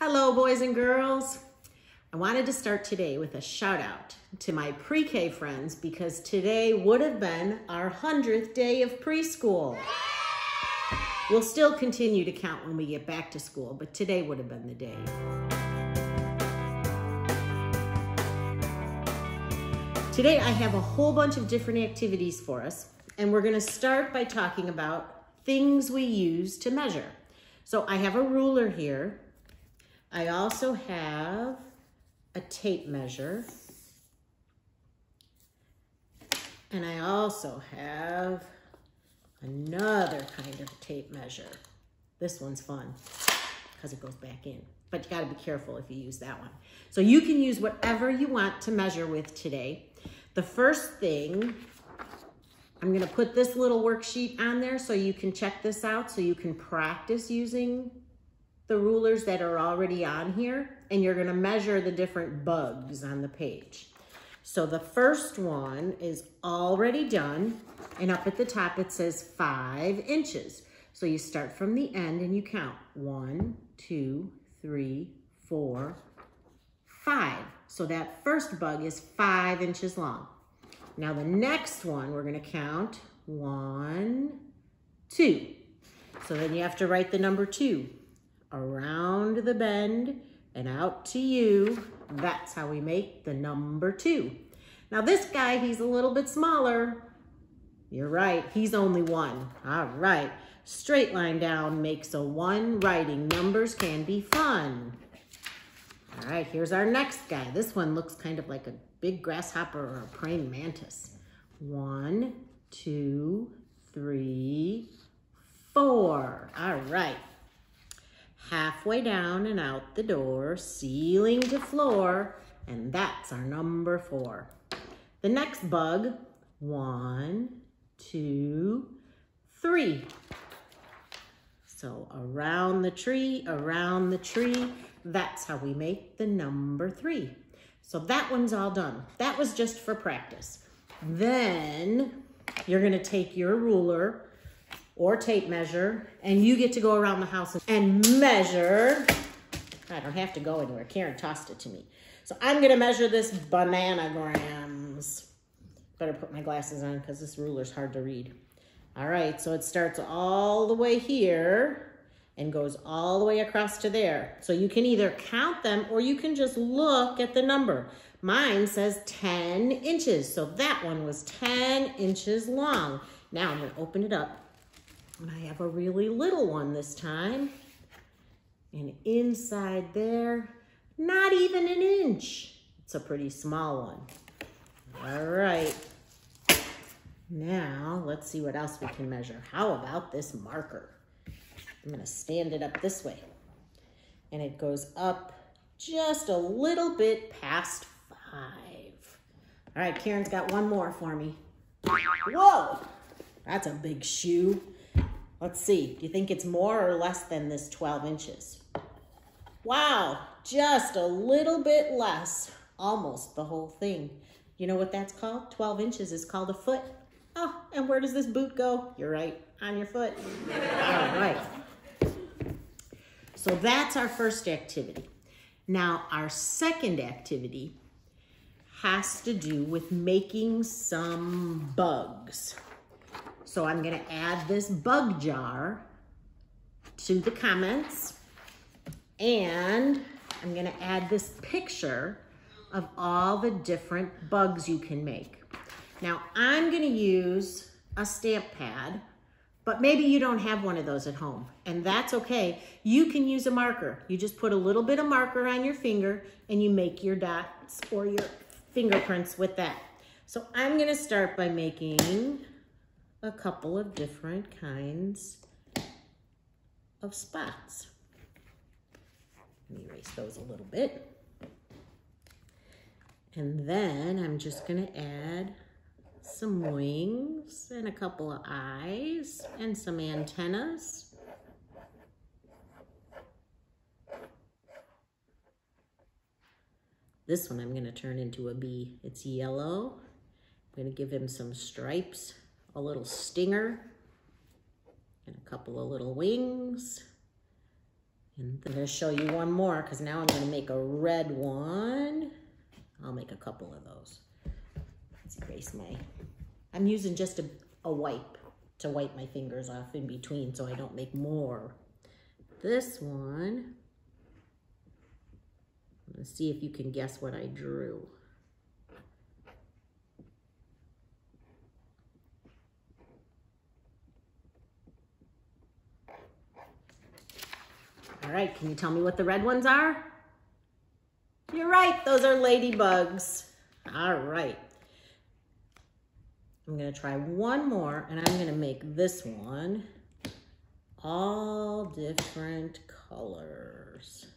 Hello, boys and girls. I wanted to start today with a shout out to my pre-K friends because today would have been our 100th day of preschool. We'll still continue to count when we get back to school, but today would have been the day. Today I have a whole bunch of different activities for us, and we're gonna start by talking about things we use to measure. So I have a ruler here. I also have a tape measure. And I also have another kind of tape measure. This one's fun because it goes back in, but you gotta be careful if you use that one. So you can use whatever you want to measure with today. The first thing, I'm gonna put this little worksheet on there so you can check this out, so you can practice using the rulers that are already on here, and you're gonna measure the different bugs on the page. So the first one is already done, and up at the top it says 5 inches. So you start from the end and you count 1, 2, 3, 4, 5. So that first bug is 5 inches long. Now the next one, we're gonna count 1, 2. So then you have to write the number 2. Around the bend and out to you. That's how we make the number 2. Now this guy, he's a little bit smaller. You're right, he's only 1. All right, straight line down makes a 1. Writing numbers can be fun. All right, here's our next guy. This one looks kind of like a big grasshopper or a praying mantis. 1, 2, 3, 4. All right. Halfway down and out the door, ceiling to floor, and that's our number 4. The next bug, 1, 2, 3. So around the tree, that's how we make the number 3. So that one's all done. That was just for practice. Then you're gonna take your ruler or tape measure, and you get to go around the house and measure. I don't have to go anywhere. Karen tossed it to me. So I'm gonna measure this bananagrams. Better put my glasses on because this ruler's hard to read. All right, so it starts all the way here and goes all the way across to there. So you can either count them or you can just look at the number. Mine says 10 inches, so that one was 10 inches long. Now I'm gonna open it up. And I have a really little one this time. And inside there, not even an inch. It's a pretty small one. All right. Now, let's see what else we can measure. How about this marker? I'm gonna stand it up this way. And it goes up just a little bit past 5. All right, Karen's got one more for me. Whoa, that's a big shoe. Let's see, do you think it's more or less than this 12 inches? Wow, just a little bit less, almost the whole thing. You know what that's called? 12 inches is called a foot. Oh, and where does this boot go? You're right, on your foot. All right. So that's our first activity. Now, our second activity has to do with making some bugs. So I'm gonna add this bug jar to the comments, and I'm gonna add this picture of all the different bugs you can make. Now I'm gonna use a stamp pad, but maybe you don't have one of those at home, and that's okay. You can use a marker. You just put a little bit of marker on your finger and you make your dots or your fingerprints with that. So I'm gonna start by making a couple of different kinds of spots. Let me erase those a little bit. And then I'm just gonna add some wings and a couple of eyes and some antennas. This one I'm gonna turn into a bee. It's yellow. I'm gonna give him some stripes, a little stinger, and a couple of little wings. And I'm going to show you one more because now I'm going to make a red one. I'll make a couple of those. Let's erase my... I'm using just a wipe to wipe my fingers off in between so I don't make more. This one, let's see if you can guess what I drew. All right, can you tell me what the red ones are? You're right, those are ladybugs. All right. I'm gonna try one more and I'm gonna make this one all different colors.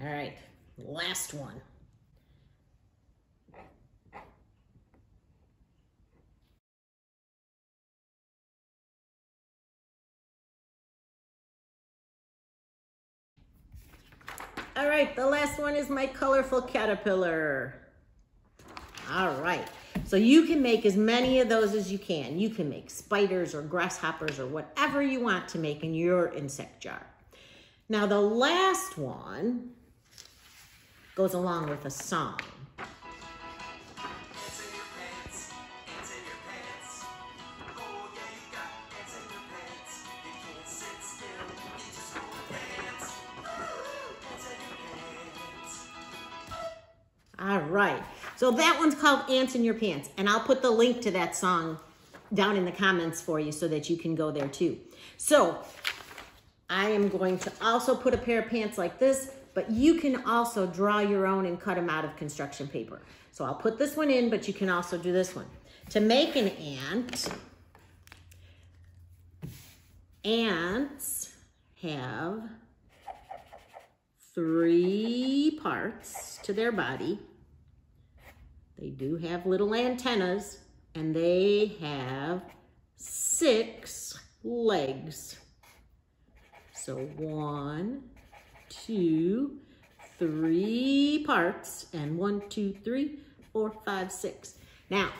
All right, last one. All right, the last one is my colorful caterpillar. All right, so you can make as many of those as you can. You can make spiders or grasshoppers or whatever you want to make in your insect jar. Now the last one goes along with a song. All right, so that one's called Ants in Your Pants, and I'll put the link to that song down in the comments for you so that you can go there too. So I am going to also put a pair of pants like this, but you can also draw your own and cut them out of construction paper. So I'll put this one in, but you can also do this one. To make an ant, ants have 3 parts to their body. They do have little antennas, and they have 6 legs. So 1, 2, 3 parts, and 1, 2, 3, 4, 5, 6. Now,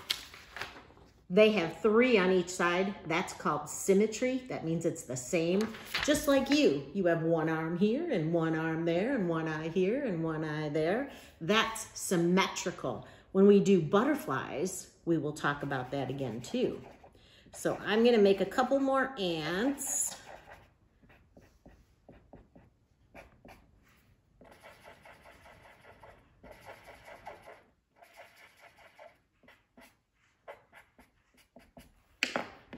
they have 3 on each side. That's called symmetry. That means it's the same. Just like you. You have 1 arm here, and 1 arm there, and 1 eye here, and 1 eye there. That's symmetrical. When we do butterflies, we will talk about that again too. So I'm gonna make a couple more ants.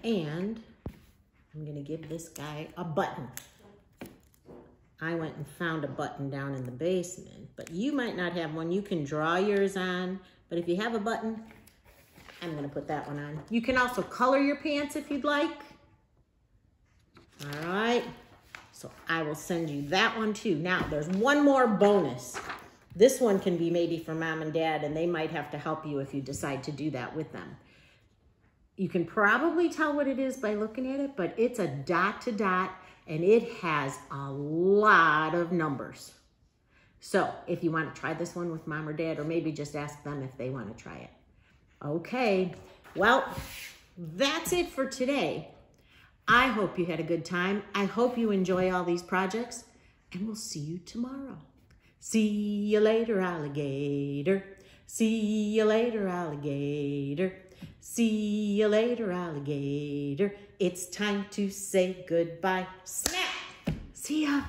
And I'm gonna give this guy a button. I went and found a button down in the basement, but you might not have one. You can draw yours on, but if you have a button, I'm gonna put that one on. You can also color your pants if you'd like. All right, so I will send you that one too. Now, there's one more bonus. This one can be maybe for mom and dad, and they might have to help you if you decide to do that with them. You can probably tell what it is by looking at it, but it's a dot to dot, and it has a lot of numbers. So if you want to try this one with mom or dad, or maybe just ask them if they want to try it. Okay, well, that's it for today. I hope you had a good time. I hope you enjoy all these projects, and we'll see you tomorrow. See you later, alligator. See you later, alligator. See you later, alligator. It's time to say goodbye. Snap! See ya!